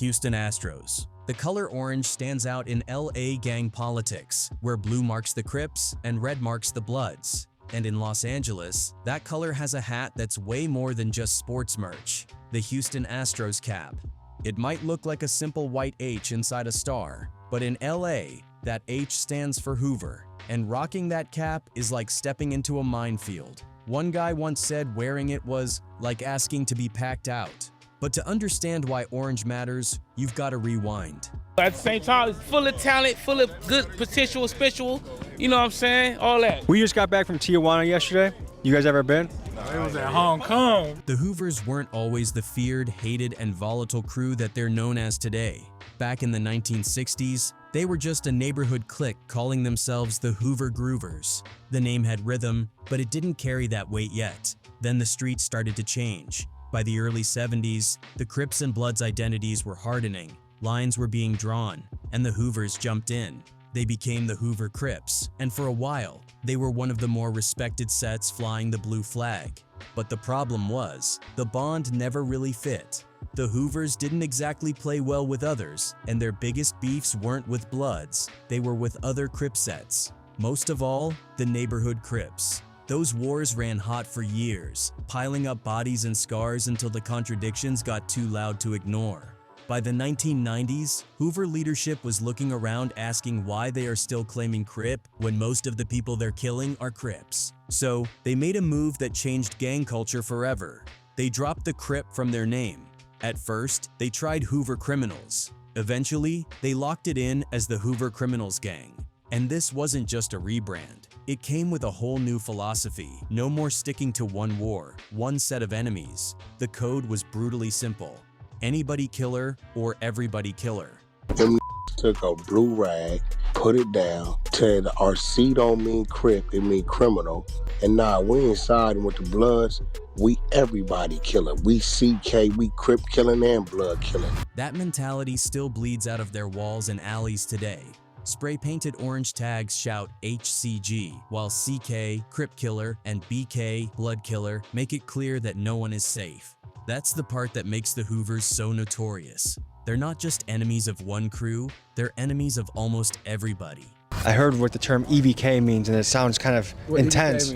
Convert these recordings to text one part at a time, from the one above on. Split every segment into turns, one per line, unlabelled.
Houston Astros. The color orange stands out in LA gang politics, where blue marks the Crips and red marks the Bloods. And in Los Angeles, that color has a hat that's way more than just sports merch: the Houston Astros cap. It might look like a simple white H inside a star, but in LA, that H stands for Hoover, and rocking that cap is like stepping into a minefield. One guy once said wearing it was like asking to be packed out. But to understand why orange matters, you've got to rewind.
At the same time, it's full of talent, full of good potential, special, you know what I'm saying? All that.
We just got back from Tijuana yesterday. You guys ever been?
It was at Hong Kong.
The Hoovers weren't always the feared, hated, and volatile crew that they're known as today. Back in the 1960s, they were just a neighborhood clique calling themselves the Hoover Groovers. The name had rhythm, but it didn't carry that weight yet. Then the streets started to change. By the early 70s, the Crips and Bloods' identities were hardening, lines were being drawn, and the Hoovers jumped in. They became the Hoover Crips, and for a while, they were one of the more respected sets flying the blue flag. But the problem was, the bond never really fit. The Hoovers didn't exactly play well with others, and their biggest beefs weren't with Bloods, they were with other Crip sets. Most of all, the neighborhood Crips. Those wars ran hot for years, piling up bodies and scars until the contradictions got too loud to ignore. By the 1990s, Hoover leadership was looking around asking why they are still claiming Crip when most of the people they're killing are Crips. So, they made a move that changed gang culture forever. They dropped the Crip from their name. At first, they tried Hoover Criminals. Eventually, they locked it in as the Hoover Criminals Gang. And this wasn't just a rebrand. It came with a whole new philosophy. No more sticking to one war, one set of enemies. The code was brutally simple: anybody killer or everybody killer.
Them took a blue rag, put it down, said our C don't mean Crip, it mean criminal. And now we inside with the Bloods, we everybody killer. We CK, we Crip killing and Blood killing.
That mentality still bleeds out of their walls and alleys today. Spray-painted orange tags shout HCG, while CK, Crip Killer, and BK, Blood Killer, make it clear that no one is safe. That's the part that makes the Hoovers so notorious. They're not just enemies of one crew, they're enemies of almost everybody.
I heard what the term EBK means, and it sounds kind of intense.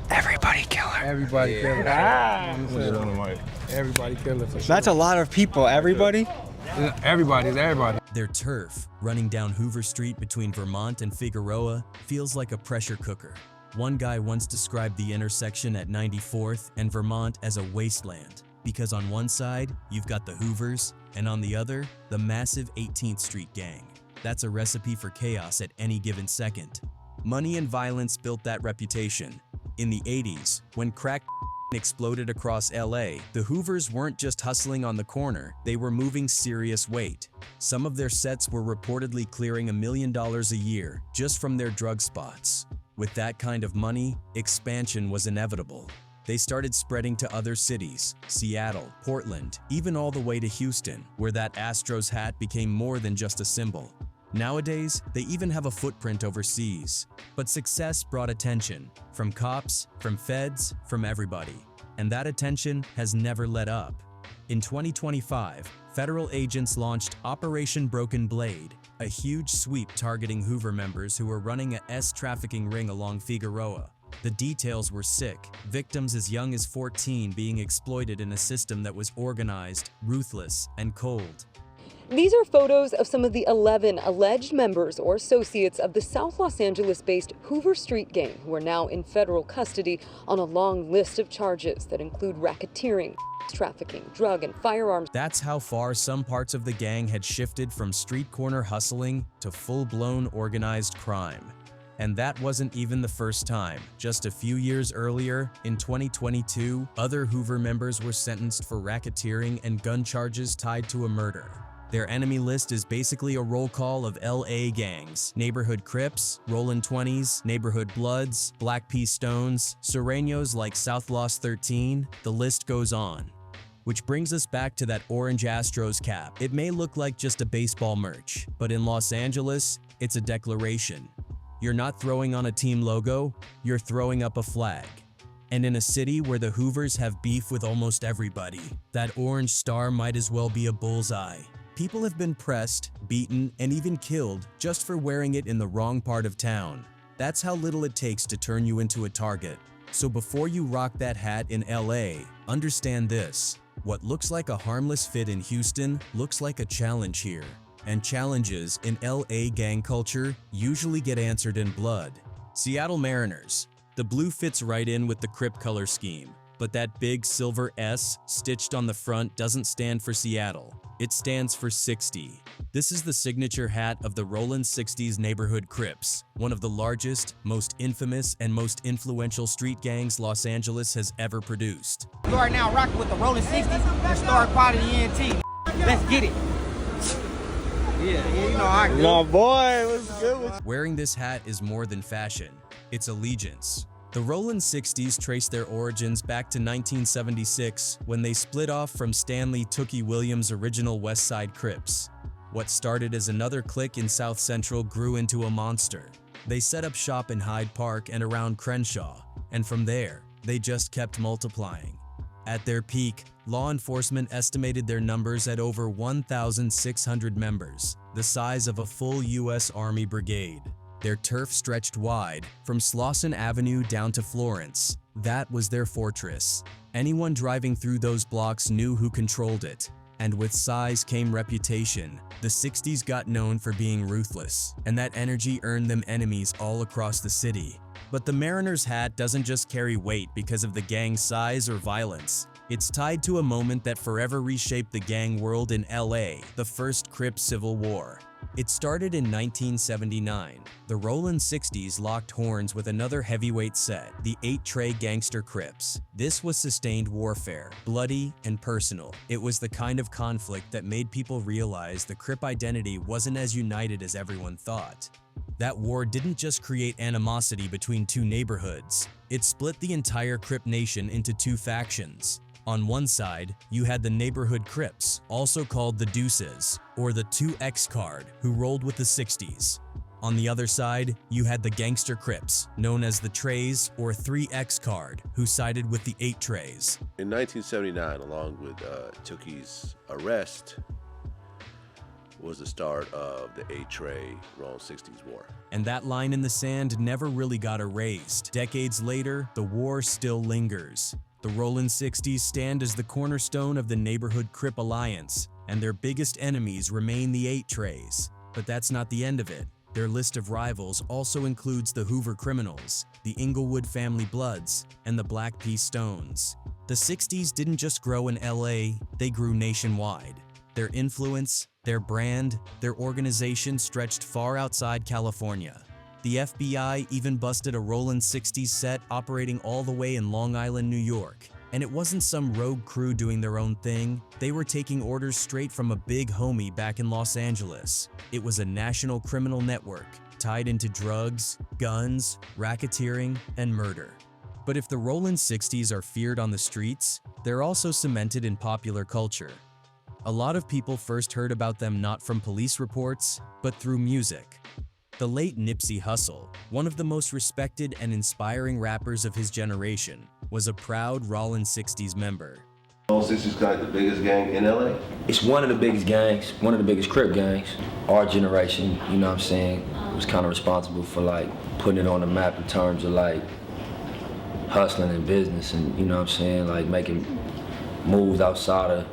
Everybody killer.
Everybody killer. Everybody killer for sure.
That's a lot of people. Everybody?
Everybody is everybody.
Their turf, running down Hoover Street between Vermont and Figueroa, feels like a pressure cooker. One guy once described the intersection at 94th and Vermont as a wasteland, because on one side, you've got the Hoovers, and on the other, the massive 18th Street gang. That's a recipe for chaos at any given second. Money and violence built that reputation. In the 80s, when crack exploded across LA, the Hoovers weren't just hustling on the corner, they were moving serious weight. Some of their sets were reportedly clearing $1 million a year just from their drug spots. With that kind of money, expansion was inevitable. They started spreading to other cities: Seattle, Portland, even all the way to Houston, where that Astros hat became more than just a symbol. Nowadays, they even have a footprint overseas. But success brought attention, from cops, from feds, from everybody. And that attention has never let up. In 2025, federal agents launched Operation Broken Blade, a huge sweep targeting Hoover members who were running a trafficking ring along Figueroa. The details were sick: victims as young as 14 being exploited in a system that was organized, ruthless, and cold.
These are photos of some of the 11 alleged members or associates of the South Los Angeles-based Hoover Street Gang who are now in federal custody on a long list of charges that include racketeering, trafficking, drug, and firearms.
That's how far some parts of the gang had shifted from street corner hustling to full-blown organized crime. And that wasn't even the first time. Just a few years earlier, in 2022, other Hoover members were sentenced for racketeering and gun charges tied to a murder. Their enemy list is basically a roll call of LA gangs: Neighborhood Crips, Rollin' 20s, Neighborhood Bloods, Black P Stones, Sureños like South Los 13, the list goes on. Which brings us back to that orange Astros cap. It may look like just a baseball merch, but in Los Angeles, it's a declaration. You're not throwing on a team logo, you're throwing up a flag. And in a city where the Hoovers have beef with almost everybody, that orange star might as well be a bullseye. People have been pressed, beaten, and even killed just for wearing it in the wrong part of town. That's how little it takes to turn you into a target. So before you rock that hat in LA, understand this. What looks like a harmless fit in Houston looks like a challenge here. And challenges in LA gang culture usually get answered in blood. Seattle Mariners. The blue fits right in with the Crip color scheme, but that big silver S stitched on the front doesn't stand for Seattle. It stands for 60. This is the signature hat of the Rollin' 60s neighborhood Crips, one of the largest, most infamous, and most influential street gangs Los Angeles has ever produced.
You are now rocking with the Rollin' 60s and Star Quality ENT. Let's get it. Yeah, you know I do.
My boy, what's good?
Wearing this hat is more than fashion, it's allegiance. The Rollin' 60s trace their origins back to 1976 when they split off from Stanley Tookie Williams' original West Side Crips. What started as another clique in South Central grew into a monster. They set up shop in Hyde Park and around Crenshaw, and from there, they just kept multiplying. At their peak, law enforcement estimated their numbers at over 1,600 members, the size of a full U.S. Army brigade. Their turf stretched wide, from Slauson Avenue down to Florence. That was their fortress. Anyone driving through those blocks knew who controlled it. And with size came reputation. The 60s got known for being ruthless, and that energy earned them enemies all across the city. But the Mariners hat doesn't just carry weight because of the gang's size or violence. It's tied to a moment that forever reshaped the gang world in LA, the first Crip Civil War. It started in 1979. The Rollin' 60s locked horns with another heavyweight set, the 8-Tray Gangster Crips. This was sustained warfare, bloody and personal. It was the kind of conflict that made people realize the Crip identity wasn't as united as everyone thought. That war didn't just create animosity between two neighborhoods, it split the entire Crip nation into two factions. On one side, you had the neighborhood Crips, also called the Deuces, or the 2X card, who rolled with the 60s. On the other side, you had the Gangster Crips, known as the Trays or 3X card, who sided with the 8-Trays.
In 1979, along with Tookie's arrest, was the start of the 8-Tray Rollin' 60s war.
And that line in the sand never really got erased. Decades later, the war still lingers. The Rollin' 60s stand as the cornerstone of the neighborhood Crip alliance, and their biggest enemies remain the 8-Trays. But that's not the end of it. Their list of rivals also includes the Hoover Criminals, the Inglewood Family Bloods, and the Black Pea Stones. The 60s didn't just grow in LA, they grew nationwide. Their influence, their brand, their organization stretched far outside California. The FBI even busted a Rollin' 60s set operating all the way in Long Island, New York. And it wasn't some rogue crew doing their own thing, they were taking orders straight from a big homie back in Los Angeles. It was a national criminal network, tied into drugs, guns, racketeering, and murder. But if the Rollin' 60s are feared on the streets, they're also cemented in popular culture. A lot of people first heard about them not from police reports, but through music. The late Nipsey Hussle, one of the most respected and inspiring rappers of his generation, was a proud Rollin' 60s member.
Rollin' 60s is kind of the biggest gang in LA?
It's one of the biggest gangs, one of the biggest Crip gangs. Our generation, you know what I'm saying, was kind of responsible for like putting it on the map in terms of like hustling and business and, you know what I'm saying, like making moves outside of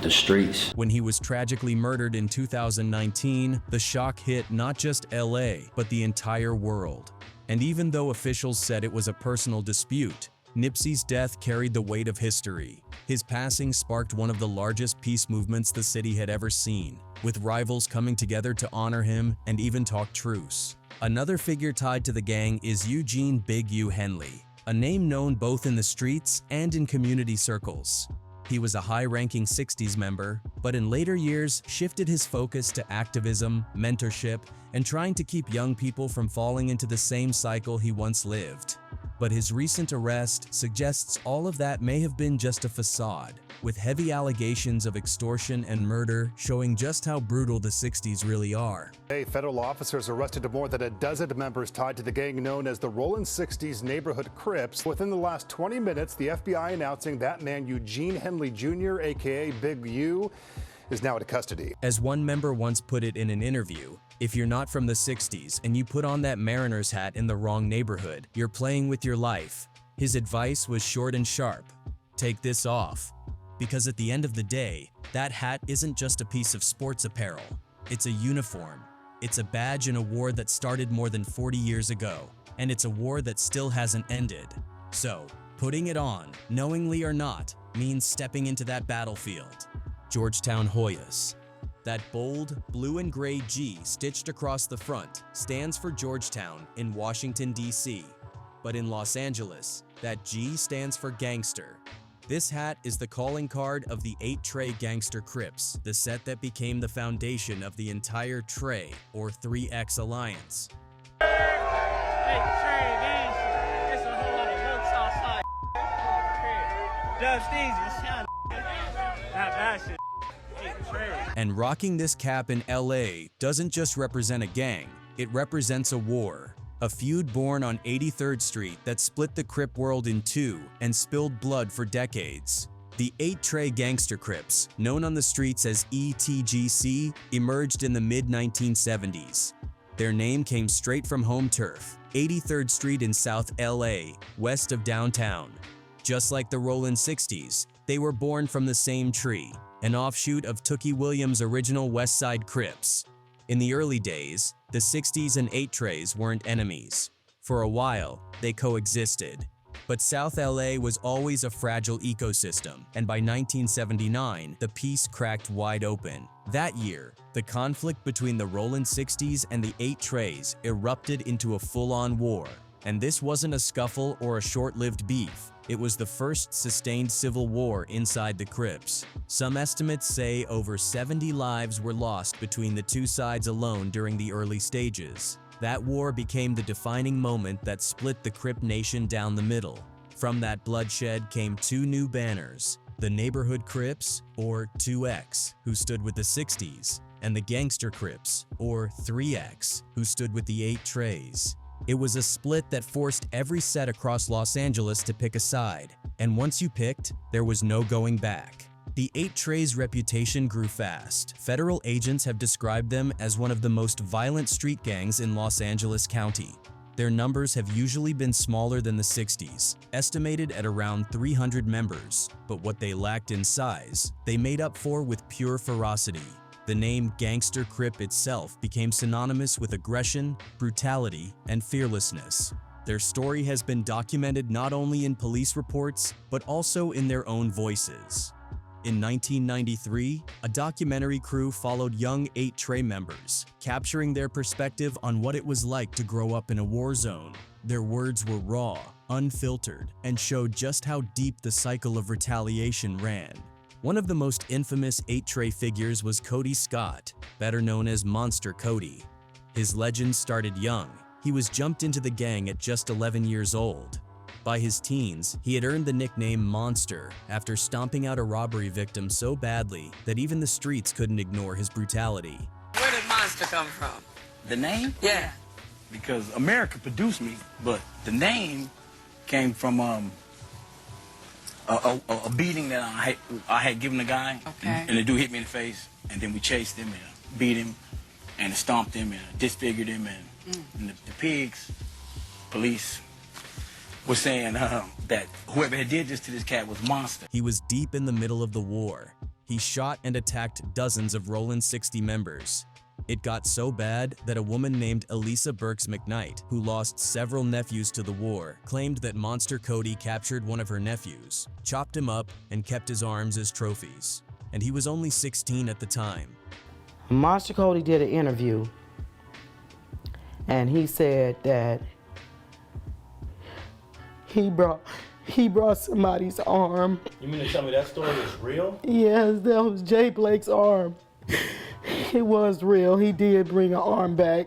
the streets.
When he was tragically murdered in 2019, the shock hit not just LA, but the entire world. And even though officials said it was a personal dispute, Nipsey's death carried the weight of history. His passing sparked one of the largest peace movements the city had ever seen, with rivals coming together to honor him and even talk truce. Another figure tied to the gang is Eugene Big U Henley, a name known both in the streets and in community circles. He was a high-ranking 60s member, but in later years shifted his focus to activism, mentorship, and trying to keep young people from falling into the same cycle he once lived. But his recent arrest suggests all of that may have been just a facade, with heavy allegations of extortion and murder showing just how brutal the 60s really are.
Federal officers arrested more than a dozen members tied to the gang known as the Rollin' 60s Neighborhood Crips. Within the last 20 minutes, the FBI announcing that man Eugene Henley Jr., aka Big U, is now in custody.
As one member once put it in an interview, if you're not from the 60s and you put on that Mariners hat in the wrong neighborhood, you're playing with your life. His advice was short and sharp. Take this off. Because at the end of the day, that hat isn't just a piece of sports apparel. It's a uniform. It's a badge in a war that started more than 40 years ago, and it's a war that still hasn't ended. So, putting it on, knowingly or not, means stepping into that battlefield. Georgetown Hoyas. That bold, blue and gray G stitched across the front stands for Georgetown in Washington, D.C. But in Los Angeles, that G stands for gangster. This hat is the calling card of the 8 Trey Gangster Crips, the set that became the foundation of the entire Trey, or 3X alliance.
Hey, Trey Gangster. It's a whole lot of looks outside. Dub Steezy, shot. Not that shit. Hey, Trey.
And rocking this cap in LA doesn't just represent a gang, it represents a war. A feud born on 83rd Street that split the Crip world in two and spilled blood for decades. The 8 Trey Gangster Crips, known on the streets as ETGC, emerged in the mid-1970s. Their name came straight from home turf, 83rd Street in South LA, west of downtown. Just like the Rollin' 60s, they were born from the same tree, an offshoot of Tookie Williams' original West Side Crips. In the early days, the 60s and 8 Treys weren't enemies. For a while, they coexisted. But South LA was always a fragile ecosystem, and by 1979, the piece cracked wide open. That year, the conflict between the Rollin' 60s and the 8 Treys erupted into a full-on war. And this wasn't a scuffle or a short-lived beef. It was the first sustained civil war inside the Crips. Some estimates say over 70 lives were lost between the two sides alone during the early stages. That war became the defining moment that split the Crip nation down the middle. From that bloodshed came 2 new banners, the Neighborhood Crips, or 2X, who stood with the 60s, and the Gangster Crips, or 3X, who stood with the 8 Treys. It was a split that forced every set across Los Angeles to pick a side, and once you picked, there was no going back. The 8 Treys' reputation grew fast. Federal agents have described them as one of the most violent street gangs in Los Angeles County. Their numbers have usually been smaller than the 60s, estimated at around 300 members, but what they lacked in size, they made up for with pure ferocity. The name Gangster Crip itself became synonymous with aggression, brutality, and fearlessness. Their story has been documented not only in police reports, but also in their own voices. In 1993, a documentary crew followed young 8 Trey members, capturing their perspective on what it was like to grow up in a war zone. Their words were raw, unfiltered, and showed just how deep the cycle of retaliation ran. One of the most infamous 8 Trey figures was Cody Scott, better known as Monster Cody. His legend started young. He was jumped into the gang at just 11 years old. By his teens, he had earned the nickname Monster after stomping out a robbery victim so badly that even the streets couldn't ignore his brutality.
Where did Monster come from?
The name?
Yeah.
Because America produced me, but the name came from a beating that I had given a guy,
okay.
And the dude hit me in the face, and then we chased him and beat him, and stomped him and disfigured him, and the pigs, police, was saying that whoever had did this to this cat was Monster.
He was deep in the middle of the war. He shot and attacked dozens of Rollin' 60 members. It got so bad that a woman named Elisa Burks McKnight, who lost several nephews to the war, claimed that Monster Cody captured one of her nephews, chopped him up, and kept his arms as trophies. And he was only 16 at the time.
Monster Cody did an interview, and he said that he brought somebody's arm.
You mean to tell me that story is real?
Yes, that was Jay Blake's arm. It was real. He did bring an arm back.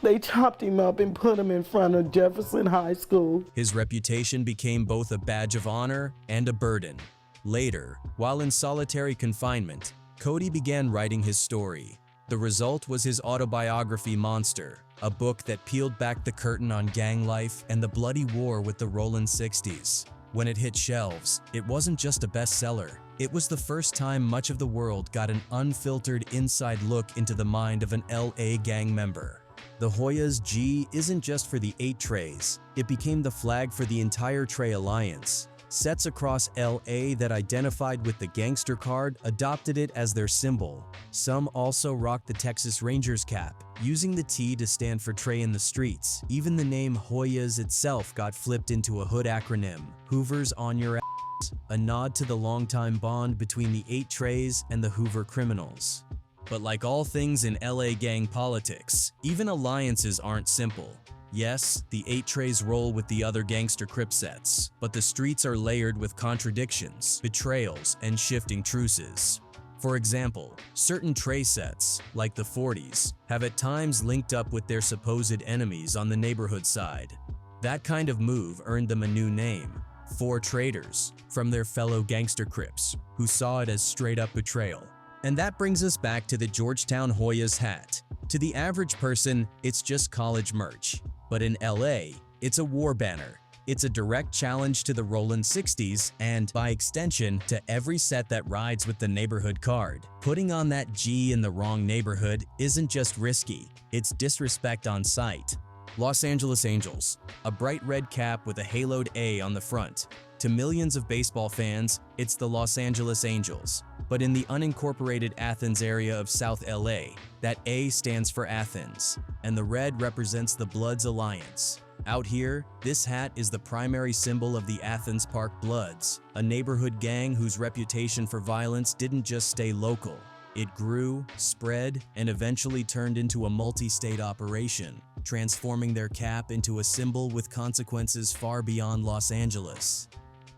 They chopped him up and put him in front of Jefferson High School.
His reputation became both a badge of honor and a burden. Later, while in solitary confinement, Cody began writing his story. The result was his autobiography Monster, a book that peeled back the curtain on gang life and the bloody war with the Rollin' 60s. When it hit shelves, it wasn't just a bestseller, It was the first time much of the world got an unfiltered inside look into the mind of an LA gang member. The Hoyas G isn't just for the 8 Treys, it became the flag for the entire Trey Alliance. Sets across LA that identified with the gangster card adopted it as their symbol. Some also rocked the Texas Rangers cap, using the T to stand for Trey in the streets. Even the name Hoyas itself got flipped into a hood acronym, Hoovers on your ass, a nod to the longtime bond between the 8 Treys and the Hoover criminals. But like all things in LA gang politics, even alliances aren't simple. Yes, the 8 Treys roll with the other gangster Crip sets, but the streets are layered with contradictions, betrayals, and shifting truces. For example, certain Trey sets, like the 40s, have at times linked up with their supposed enemies on the neighborhood side. That kind of move earned them a new name, 4 Traitors, from their fellow gangster Crips, who saw it as straight-up betrayal. And that brings us back to the Georgetown Hoyas hat. To the average person, it's just college merch. But in LA, it's a war banner. It's a direct challenge to the Rollin' 60s and, by extension, to every set that rides with the neighborhood card. Putting on that G in the wrong neighborhood isn't just risky, it's disrespect on sight. Los Angeles Angels, a bright red cap with a haloed A on the front. To millions of baseball fans, it's the Los Angeles Angels. But in the unincorporated Athens area of South LA, that A stands for Athens, and the red represents the Bloods Alliance. Out here, this hat is the primary symbol of the Athens Park Bloods, a neighborhood gang whose reputation for violence didn't just stay local. It grew, spread, and eventually turned into a multi-state operation, transforming their cap into a symbol with consequences far beyond Los Angeles.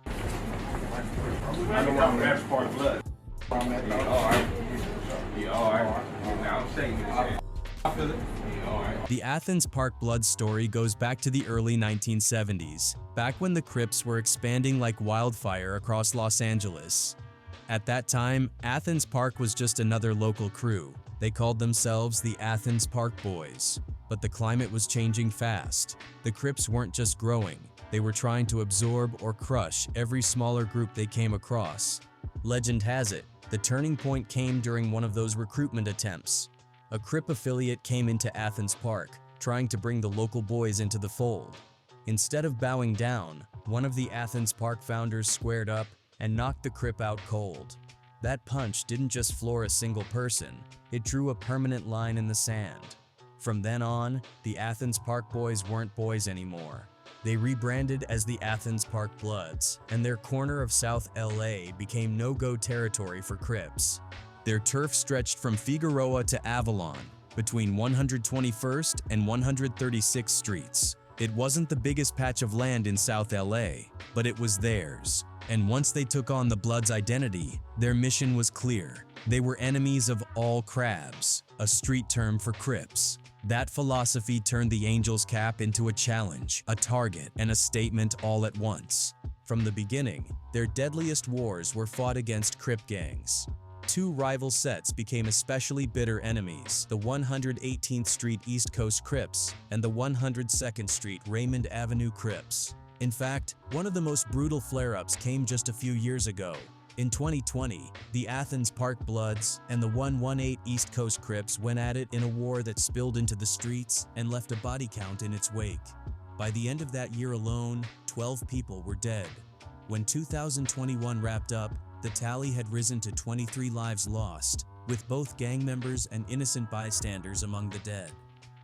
I know I'm Athens Park Blood.
The Athens Park Blood story goes back to the early 1970s, back when the Crips were expanding like wildfire across Los Angeles. At that time, Athens Park was just another local crew. They called themselves the Athens Park Boys. But the climate was changing fast. The Crips weren't just growing, they were trying to absorb or crush every smaller group they came across. Legend has it, the turning point came during one of those recruitment attempts. A Crip affiliate came into Athens Park, trying to bring the local boys into the fold. Instead of bowing down, one of the Athens Park founders squared up and knocked the Crip out cold. That punch didn't just floor a single person, it drew a permanent line in the sand. From then on, the Athens Park Boys weren't boys anymore. They rebranded as the Athens Park Bloods, and their corner of South LA became no-go territory for Crips. Their turf stretched from Figueroa to Avalon, between 121st and 136th Streets. It wasn't the biggest patch of land in South LA, but it was theirs. And once they took on the Bloods' identity, their mission was clear. They were enemies of all crabs, a street term for Crips. That philosophy turned the Angels' cap into a challenge, a target, and a statement all at once. From the beginning, their deadliest wars were fought against Crip gangs. 2 rival sets became especially bitter enemies, the 118th Street East Coast Crips and the 102nd Street Raymond Avenue Crips. In fact, one of the most brutal flare-ups came just a few years ago. In 2020, the Athens Park Bloods and the 118 East Coast Crips went at it in a war that spilled into the streets and left a body count in its wake. By the end of that year alone, 12 people were dead. When 2021 wrapped up, the tally had risen to 23 lives lost, with both gang members and innocent bystanders among the dead.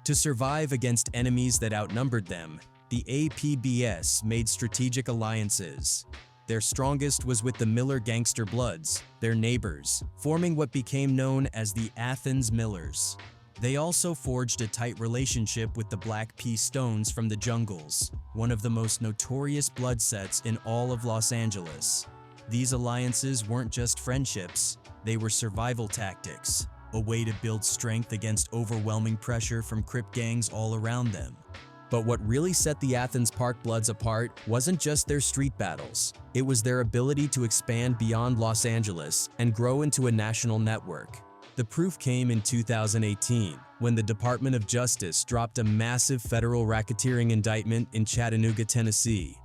To survive against enemies that outnumbered them, the APBS made strategic alliances. Their strongest was with the Miller Gangster Bloods, their neighbors, forming what became known as the Athens Millers. They also forged a tight relationship with the Black P. Stones from the Jungles, one of the most notorious blood sets in all of Los Angeles. These alliances weren't just friendships, they were survival tactics, a way to build strength against overwhelming pressure from Crip gangs all around them. But what really set the Athens Park Bloods apart wasn't just their street battles. It was their ability to expand beyond Los Angeles and grow into a national network. The proof came in 2018, when the Department of Justice dropped a massive federal racketeering indictment in Chattanooga, Tennessee.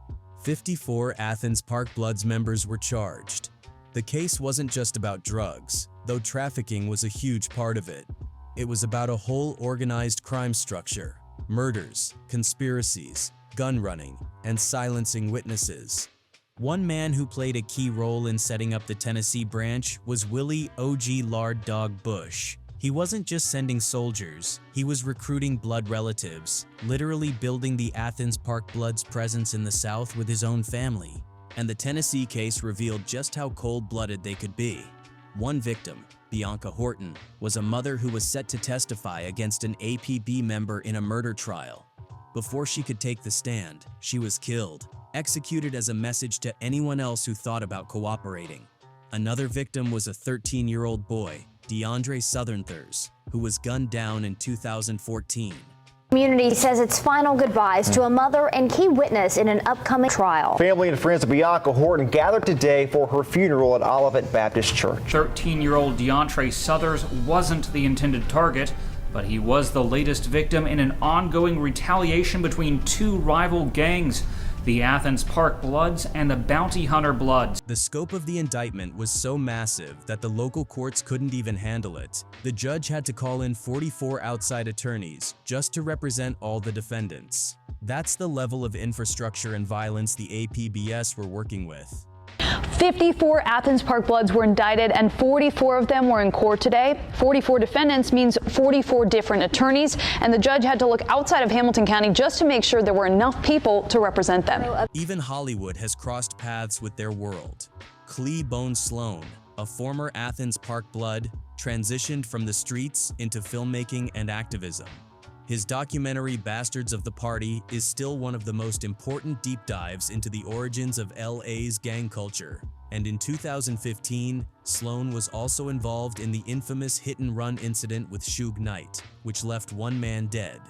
54 Athens Park Bloods members were charged. The case wasn't just about drugs, though trafficking was a huge part of it. It was about a whole organized crime structure: murders, conspiracies, gun running, and silencing witnesses. One man who played a key role in setting up the Tennessee branch was Willie O.G. Lard Dog Bush. He wasn't just sending soldiers, he was recruiting blood relatives, literally building the Athens Park Blood's presence in the South with his own family. And the Tennessee case revealed just how cold-blooded they could be. One victim, Bianca Horton, was a mother who was set to testify against an APB member in a murder trial. Before she could take the stand, she was killed, executed as a message to anyone else who thought about cooperating. Another victim was a 13-year-old boy, DeAndre Southernthers, who was gunned down in 2014.
Community says its final goodbyes to a mother and key witness in an upcoming trial.
Family and friends of Bianca Horton gathered today for her funeral at Olivet Baptist Church.
13-year-old DeAndre Southers wasn't the intended target, but he was the latest victim in an ongoing retaliation between two rival gangs, the Athens Park Bloods and the Bounty Hunter Bloods.
The scope of the indictment was so massive that the local courts couldn't even handle it. The judge had to call in 44 outside attorneys just to represent all the defendants. That's the level of infrastructure and violence the APBS were working with.
54 Athens Park Bloods were indicted and 44 of them were in court today. 44 defendants means 44 different attorneys, and the judge had to look outside of Hamilton County just to make sure there were enough people to represent them.
Even Hollywood has crossed paths with their world. Clee Bone Sloan, a former Athens Park Blood, transitioned from the streets into filmmaking and activism. His documentary Bastards of the Party is still one of the most important deep dives into the origins of LA's gang culture. And in 2015, Sloan was also involved in the infamous hit-and-run incident with Suge Knight, which left one man dead.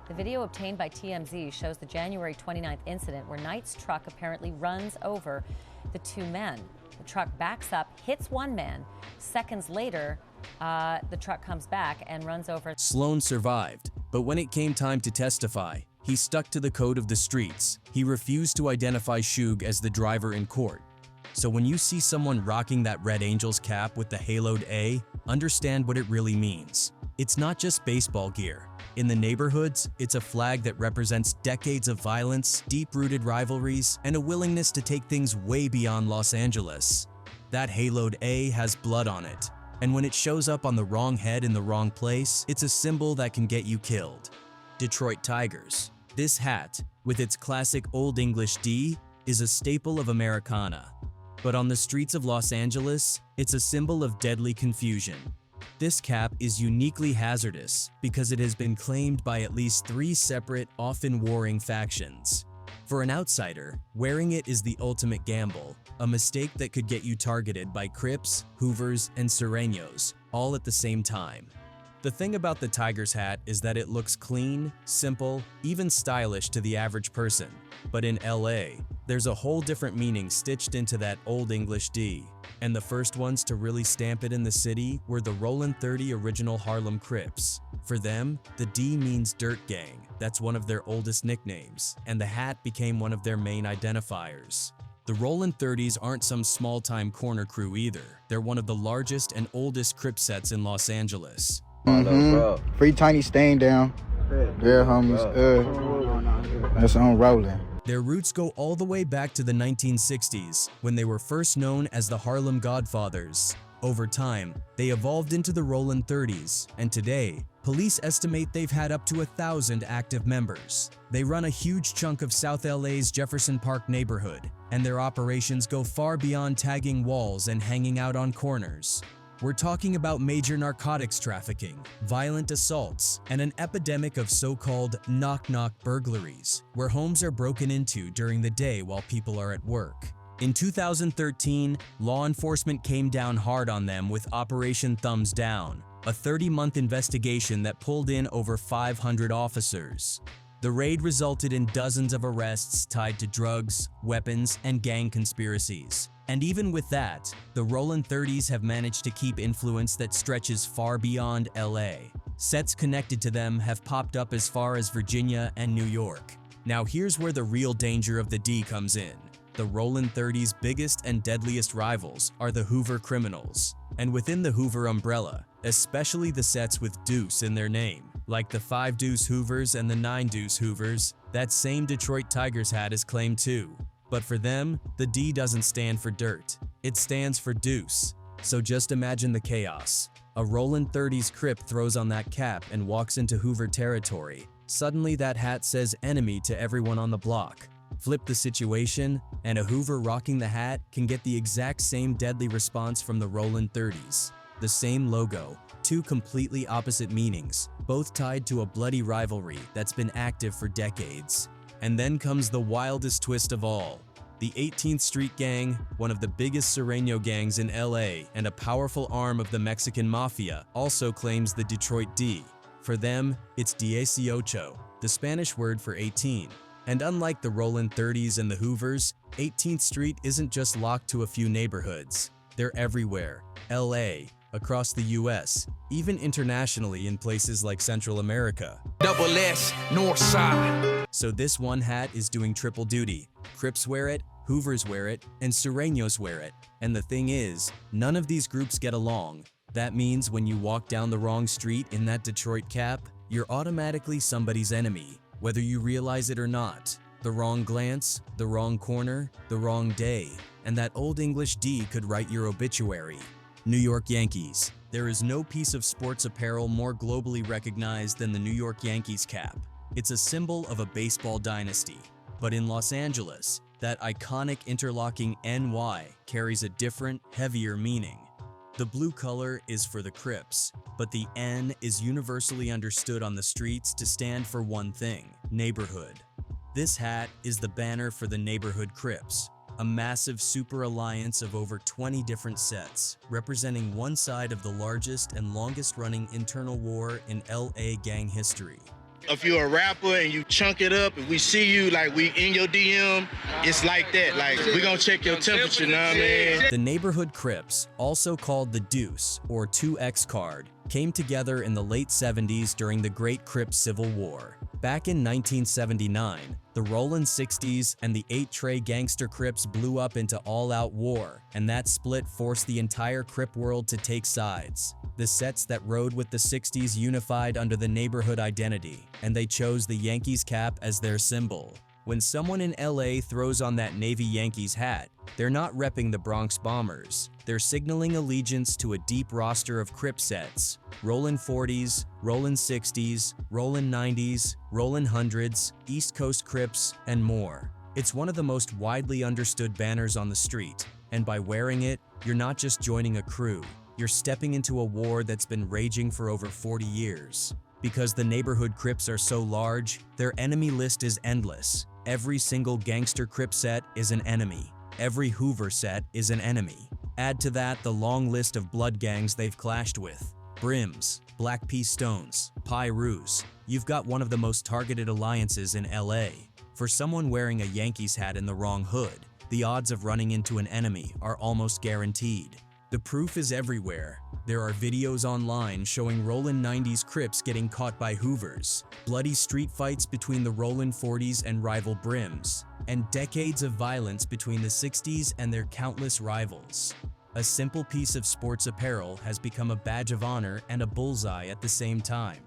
The video obtained by TMZ shows the January 29th incident where Knight's truck apparently runs over the two men. The truck backs up, hits one man. Seconds later, the truck comes back and runs over.
Sloan survived, but when it came time to testify, he stuck to the code of the streets. He refused to identify Suge as the driver in court. So when you see someone rocking that Red Angels cap with the haloed A, understand what it really means. It's not just baseball gear. In the neighborhoods, it's a flag that represents decades of violence, deep-rooted rivalries, and a willingness to take things way beyond Los Angeles. That haloed A has blood on it. And when it shows up on the wrong head in the wrong place, it's a symbol that can get you killed. Detroit Tigers. This hat, with its classic Old English D, is a staple of Americana. But on the streets of Los Angeles, it's a symbol of deadly confusion. This cap is uniquely hazardous because it has been claimed by at least 3 separate, often warring factions. For an outsider, wearing it is the ultimate gamble, a mistake that could get you targeted by Crips, Hoovers, and Sureños, all at the same time. The thing about the Tigers hat is that it looks clean, simple, even stylish to the average person. But in LA, there's a whole different meaning stitched into that Old English D. And the first ones to really stamp it in the city were the Rollin' 30 original Harlem Crips. For them, the D means Dirt Gang. That's one of their oldest nicknames, and the hat became one of their main identifiers. The Rollin' 30s aren't some small-time corner crew either. They're one of the largest and oldest Crip sets in Los Angeles.
Free Tiny Stain down. Yeah, homies. That's on Rollin'.
Their roots go all the way back to the 1960s, when they were first known as the Harlem Godfathers. Over time, they evolved into the Rollin' 30s, and today, police estimate they've had up to 1,000 active members. They run a huge chunk of South LA's Jefferson Park neighborhood, and their operations go far beyond tagging walls and hanging out on corners. We're talking about major narcotics trafficking, violent assaults, and an epidemic of so-called knock-knock burglaries, where homes are broken into during the day while people are at work. In 2013, law enforcement came down hard on them with Operation Thumbs Down, a 30-month investigation that pulled in over 500 officers. The raid resulted in dozens of arrests tied to drugs, weapons, and gang conspiracies. And even with that, the Rollin' 30s have managed to keep influence that stretches far beyond LA. Sets connected to them have popped up as far as Virginia and New York. Now here's where the real danger of the D comes in. the Rollin' 30's biggest and deadliest rivals are the Hoover Criminals. And within the Hoover umbrella, especially the sets with deuce in their name, like the 5 Deuce Hoovers and the 9 Deuce Hoovers, that same Detroit Tigers hat is claimed too. But for them, the D doesn't stand for dirt. It stands for deuce. So just imagine the chaos. A Rollin' 30's Crip throws on that cap and walks into Hoover territory. Suddenly that hat says enemy to everyone on the block. Flip the situation, and a Hoover rocking the hat can get the exact same deadly response from the Rollin' 30's. The same logo, 2 completely opposite meanings, both tied to a bloody rivalry that's been active for decades. And then comes the wildest twist of all. The 18th Street Gang, one of the biggest Serrano gangs in LA and a powerful arm of the Mexican Mafia, also claims the Detroit D. For them, it's 18, the Spanish word for 18. And unlike the Rollin' 30's and the Hoovers, 18th Street isn't just locked to a few neighborhoods. They're everywhere. LA, across the US, even internationally in places like Central America.
Double S, North Side.
So this one hat is doing triple duty. Crips wear it, Hoovers wear it, and Serranos wear it. And the thing is, none of these groups get along. That means when you walk down the wrong street in that Detroit cap, you're automatically somebody's enemy, whether you realize it or not. The wrong glance, the wrong corner, the wrong day, and that Old English D could write your obituary. New York Yankees. There is no piece of sports apparel more globally recognized than the New York Yankees cap. It's a symbol of a baseball dynasty. But in Los Angeles, that iconic interlocking NY carries a different, heavier meaning. The blue color is for the Crips, but the N is universally understood on the streets to stand for one thing: neighborhood. This hat is the banner for the neighborhood Crips, a massive super alliance of over 20 different sets, representing one side of the largest and longest-running internal war in LA gang history.
If you're a rapper and you chunk it up, if we see you like we in your DM, it's like that. Like, we gonna check your temperature, know what I mean?
The neighborhood Crips, also called the Deuce or 2X card, came together in the late 70s during the Great Crips Civil War. Back in 1979, the Rollin' 60s and the 8 gangster Crips blew up into all-out war, and that split forced the entire Crip world to take sides. The sets that rode with the 60s unified under the neighborhood identity, and they chose the Yankees cap as their symbol. When someone in LA throws on that Navy Yankees hat, they're not repping the Bronx Bombers. They're signaling allegiance to a deep roster of Crip sets: Rollin' 40s, Rollin' 60s, Rollin' 90s, Rollin' 100s, East Coast Crips, and more. It's one of the most widely understood banners on the street, and by wearing it, you're not just joining a crew. You're stepping into a war that's been raging for over 40 years. Because the neighborhood Crips are so large, their enemy list is endless. Every single gangster Crip set is an enemy. Every Hoover set is an enemy. Add to that the long list of blood gangs they've clashed with: Brims, Black Pea Stones, Pyrus. You've got one of the most targeted alliances in LA. For someone wearing a Yankees hat in the wrong hood, the odds of running into an enemy are almost guaranteed. The proof is everywhere. There are videos online showing Rollin' 90s Crips getting caught by Hoovers, bloody street fights between the Rollin' 40s and rival Brims, and decades of violence between the 60s and their countless rivals. A simple piece of sports apparel has become a badge of honor and a bullseye at the same time.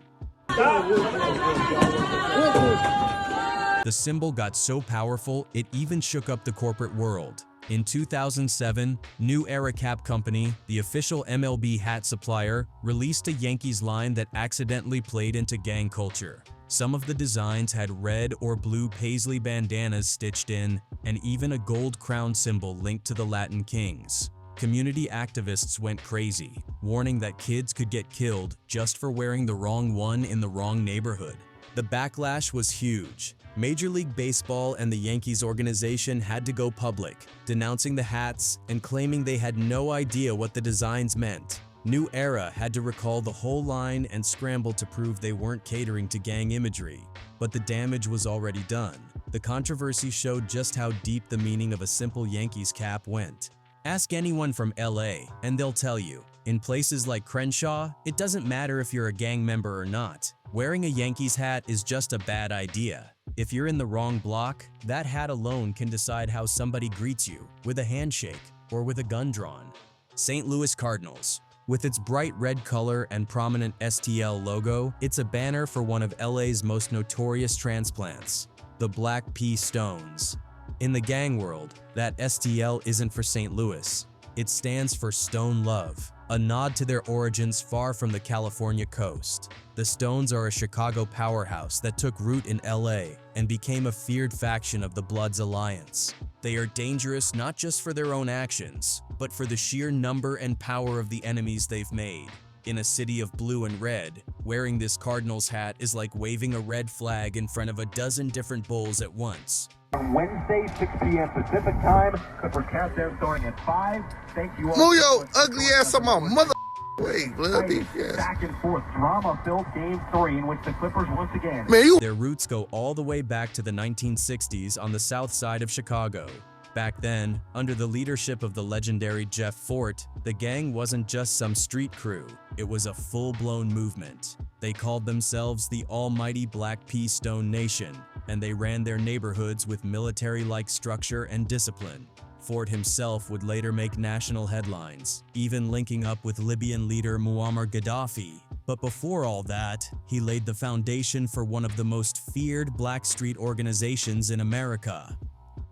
The symbol got so powerful, it even shook up the corporate world. In 2007, New Era Cap Company, the official MLB hat supplier, released a Yankees line that accidentally played into gang culture. Some of the designs had red or blue paisley bandanas stitched in, and even a gold crown symbol linked to the Latin Kings. Community activists went crazy, warning that kids could get killed just for wearing the wrong one in the wrong neighborhood. The backlash was huge. Major League Baseball and the Yankees organization had to go public, denouncing the hats and claiming they had no idea what the designs meant. New Era had to recall the whole line and scramble to prove they weren't catering to gang imagery. But the damage was already done. The controversy showed just how deep the meaning of a simple Yankees cap went. Ask anyone from LA, and they'll tell you, in places like Crenshaw, it doesn't matter if you're a gang member or not. Wearing a Yankees hat is just a bad idea. If you're in the wrong block, that hat alone can decide how somebody greets you, with a handshake or with a gun drawn. St. Louis Cardinals. With its bright red color and prominent STL logo, it's a banner for one of LA's most notorious transplants, the Black P Stones. In the gang world, that STL isn't for St. Louis. It stands for Stone Love, a nod to their origins far from the California coast. The Stones are a Chicago powerhouse that took root in LA and became a feared faction of the Bloods Alliance. They are dangerous not just for their own actions, but for the sheer number and power of the enemies they've made. In a city of blue and red, wearing this Cardinals hat is like waving a red flag in front of a dozen different bulls at once.
Wednesday, 6 p.m. Pacific time. Clippers countdown starting at 5. Thank you all.
Move your ugly ass on my mother way, blood beef, yes.
Back and forth drama-filled Game 3 in which the Clippers once again.
Their roots go all the way back to the 1960s on the south side of Chicago. Back then, under the leadership of the legendary Jeff Fort, the gang wasn't just some street crew, it was a full-blown movement. They called themselves the Almighty Black P Stone Nation, and they ran their neighborhoods with military-like structure and discipline. Fort himself would later make national headlines, even linking up with Libyan leader Muammar Gaddafi. But before all that, he laid the foundation for one of the most feared black street organizations in America.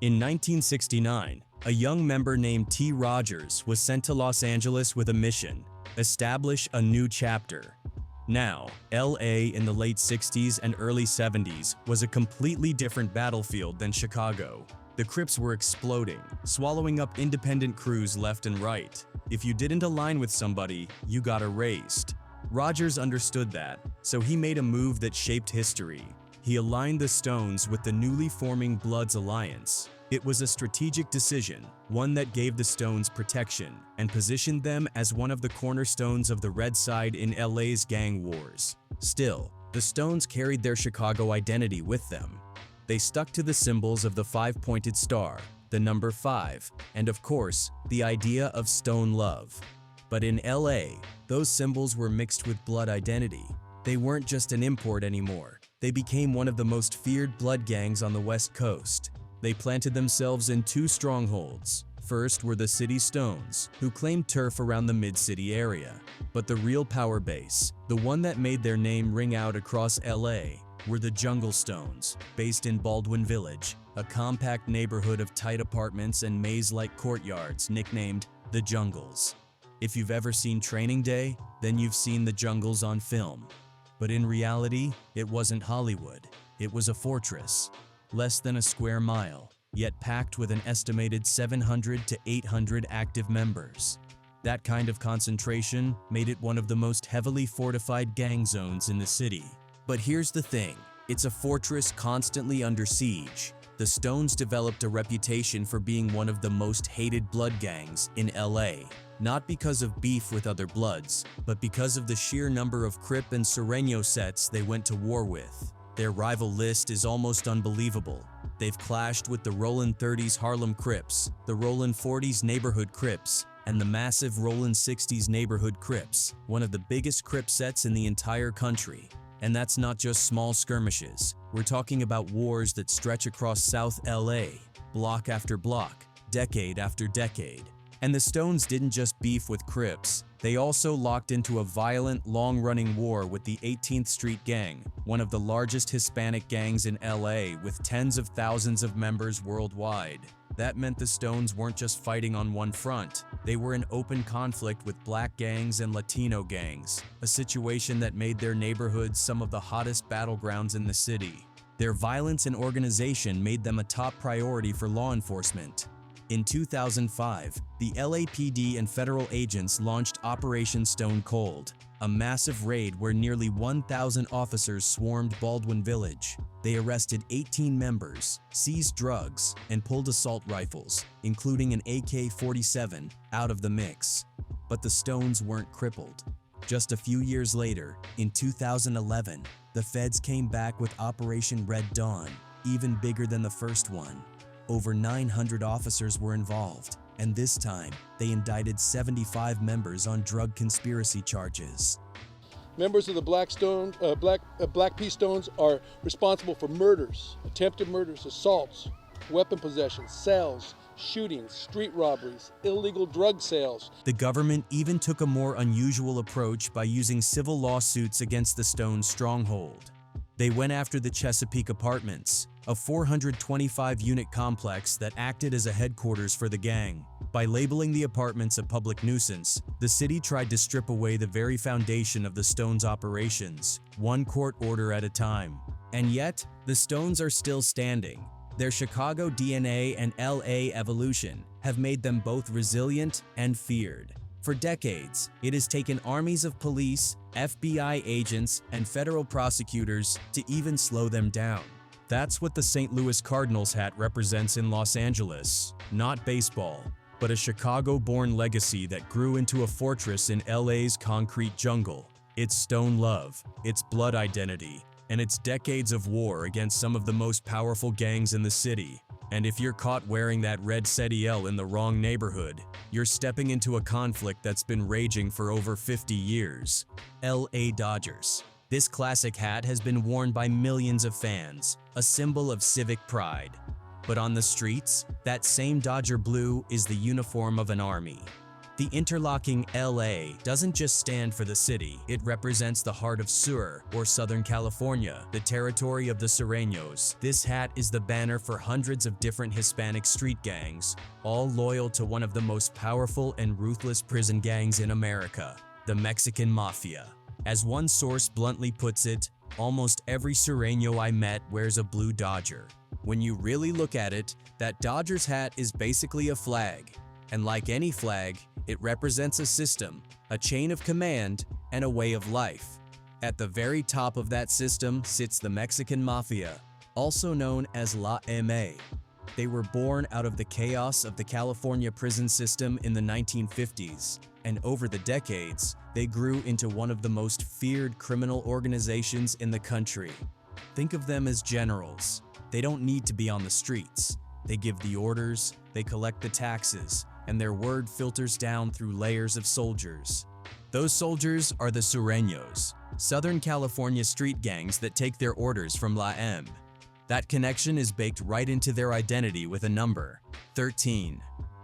In 1969, a young member named T. Rogers was sent to Los Angeles with a mission: establish a new chapter. Now, LA in the late 60s and early 70s was a completely different battlefield than Chicago. The Crips were exploding, swallowing up independent crews left and right. If you didn't align with somebody, you got erased. Rogers understood that, so he made a move that shaped history. He aligned the Stones with the newly forming Bloods Alliance. It was a strategic decision, one that gave the Stones protection and positioned them as one of the cornerstones of the Red Side in LA's gang wars. Still, the Stones carried their Chicago identity with them. They stuck to the symbols of the five-pointed star, the number 5, and of course, the idea of Stone Love. But in LA, those symbols were mixed with Blood identity. They weren't just an import anymore. They became one of the most feared blood gangs on the West Coast. They planted themselves in two strongholds. First were the City Stones, who claimed turf around the Mid-City area. But the real power base, the one that made their name ring out across LA, were the Jungle Stones, based in Baldwin Village, a compact neighborhood of tight apartments and maze-like courtyards nicknamed the Jungles. If you've ever seen Training Day, then you've seen the Jungles on film. But in reality, it wasn't Hollywood. It was a fortress, less than a square mile, yet packed with an estimated 700 to 800 active members. That kind of concentration made it one of the most heavily fortified gang zones in the city. But here's the thing, it's a fortress constantly under siege. The Stones developed a reputation for being one of the most hated blood gangs in LA. Not because of beef with other Bloods, but because of the sheer number of Crip and Sereno sets they went to war with. Their rival list is almost unbelievable. They've clashed with the Rollin' 30s Harlem Crips, the Rollin' 40s Neighborhood Crips, and the massive Rollin' 60s Neighborhood Crips, one of the biggest Crip sets in the entire country. And that's not just small skirmishes. We're talking about wars that stretch across South LA, block after block, decade after decade. And the Stones didn't just beef with Crips, they also locked into a violent, long-running war with the 18th Street Gang, one of the largest Hispanic gangs in LA with tens of thousands of members worldwide. That meant the Stones weren't just fighting on one front, they were in open conflict with black gangs and Latino gangs, a situation that made their neighborhoods some of the hottest battlegrounds in the city. Their violence and organization made them a top priority for law enforcement. In 2005, the LAPD and federal agents launched Operation Stone Cold, a massive raid where nearly 1,000 officers swarmed Baldwin Village. They arrested 18 members, seized drugs, and pulled assault rifles, including an AK-47, out of the mix. But the Stones weren't crippled. Just a few years later, in 2011, the feds came back with Operation Red Dawn, even bigger than the first one. Over 900 officers were involved, and this time, they indicted 75 members on drug conspiracy charges.
Members of the Black P Stones are responsible for murders, attempted murders, assaults, weapon possession, sales, shootings, street robberies, illegal drug sales.
The government even took a more unusual approach by using civil lawsuits against the Stones' stronghold. They went after the Chesapeake Apartments, a 425-unit complex that acted as a headquarters for the gang. By labeling the apartments a public nuisance, the city tried to strip away the very foundation of the Stones' operations, one court order at a time. And yet, the Stones are still standing. Their Chicago DNA and LA evolution have made them both resilient and feared. For decades, it has taken armies of police, FBI agents, and federal prosecutors to even slow them down. That's what the St. Louis Cardinals hat represents in Los Angeles. Not baseball, but a Chicago-born legacy that grew into a fortress in LA's concrete jungle. Its Stone love, its blood identity, and its decades of war against some of the most powerful gangs in the city. And if you're caught wearing that red Setiel in the wrong neighborhood, you're stepping into a conflict that's been raging for over 50 years. LA Dodgers. This classic hat has been worn by millions of fans, a symbol of civic pride. But on the streets, that same Dodger blue is the uniform of an army. The interlocking LA doesn't just stand for the city, it represents the heart of Sur, or Southern California, the territory of the Sureños. This hat is the banner for hundreds of different Hispanic street gangs, all loyal to one of the most powerful and ruthless prison gangs in America, the Mexican Mafia. As one source bluntly puts it, almost every Sureño I met wears a blue Dodger. When you really look at it, that Dodgers hat is basically a flag. And like any flag, it represents a system, a chain of command, and a way of life. At the very top of that system sits the Mexican Mafia, also known as La M.A. They were born out of the chaos of the California prison system in the 1950s, and over the decades, they grew into one of the most feared criminal organizations in the country. Think of them as generals. They don't need to be on the streets. They give the orders, they collect the taxes, and their word filters down through layers of soldiers. Those soldiers are the Sureños, Southern California street gangs that take their orders from La M. That connection is baked right into their identity with a number, 13.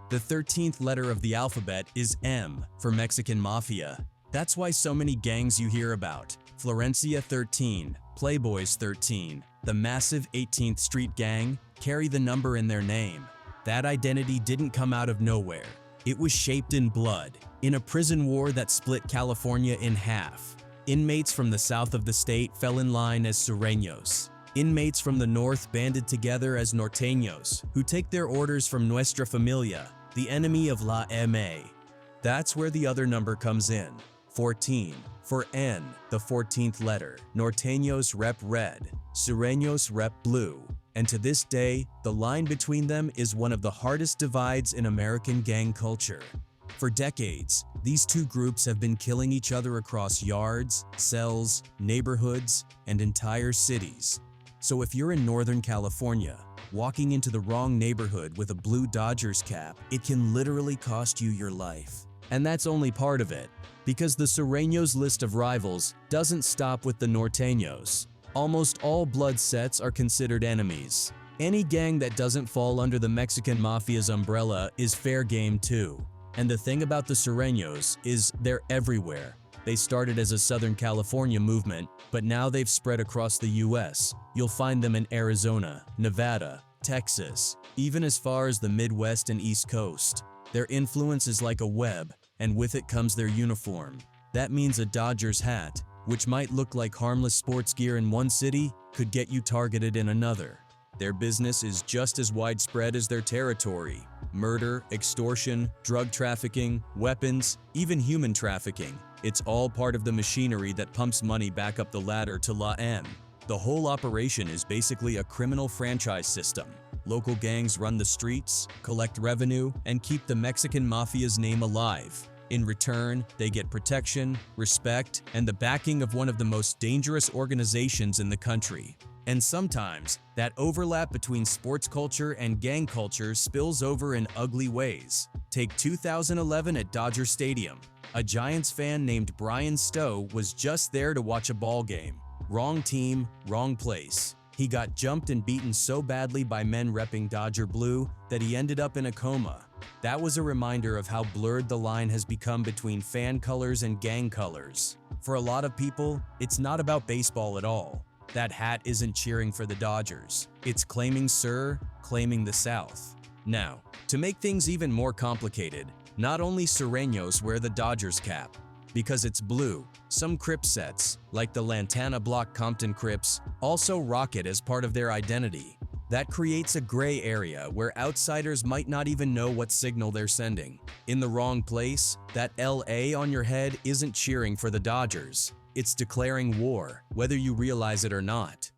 The 13th letter of the alphabet is M for Mexican Mafia. That's why so many gangs you hear about, Florencia 13, Playboys 13, the massive 18th Street Gang, carry the number in their name. That identity didn't come out of nowhere. It was shaped in blood, in a prison war that split California in half. Inmates from the south of the state fell in line as Sureños. Inmates from the north banded together as Norteños, who take their orders from Nuestra Familia, the enemy of La M.A. That's where the other number comes in, 14. For N, the 14th letter, Norteños rep red, Sureños rep blue. And to this day, the line between them is one of the hardest divides in American gang culture. For decades, these two groups have been killing each other across yards, cells, neighborhoods, and entire cities. So if you're in Northern California, walking into the wrong neighborhood with a blue Dodgers cap, it can literally cost you your life. And that's only part of it, because the Sureños' list of rivals doesn't stop with the Norteños. Almost all blood sets are considered enemies. Any gang that doesn't fall under the Mexican Mafia's umbrella is fair game too. And the thing about the Sureños is they're everywhere. They started as a Southern California movement, but now they've spread across the US. You'll find them in Arizona, Nevada, Texas, even as far as the Midwest and East Coast. Their influence is like a web, and with it comes their uniform. That means a Dodgers hat, which might look like harmless sports gear in one city, could get you targeted in another. Their business is just as widespread as their territory. Murder, extortion, drug trafficking, weapons, even human trafficking. It's all part of the machinery that pumps money back up the ladder to La M. The whole operation is basically a criminal franchise system. Local gangs run the streets, collect revenue, and keep the Mexican Mafia's name alive. In return, they get protection, respect, and the backing of one of the most dangerous organizations in the country. And sometimes, that overlap between sports culture and gang culture spills over in ugly ways. Take 2011 at Dodger Stadium. A Giants fan named Brian Stowe was just there to watch a ball game. Wrong team, wrong place. He got jumped and beaten so badly by men repping Dodger blue that he ended up in a coma. That was a reminder of how blurred the line has become between fan colors and gang colors. For a lot of people, it's not about baseball at all. That hat isn't cheering for the Dodgers. It's claiming Sir, claiming the South. Now, to make things even more complicated, not only Sureños wear the Dodgers cap. Because it's blue, some Crip sets, like the Lantana Block Compton Crips, also rock it as part of their identity. That creates a gray area where outsiders might not even know what signal they're sending. In the wrong place, that LA on your head isn't cheering for the Dodgers. It's declaring war, whether you realize it or not.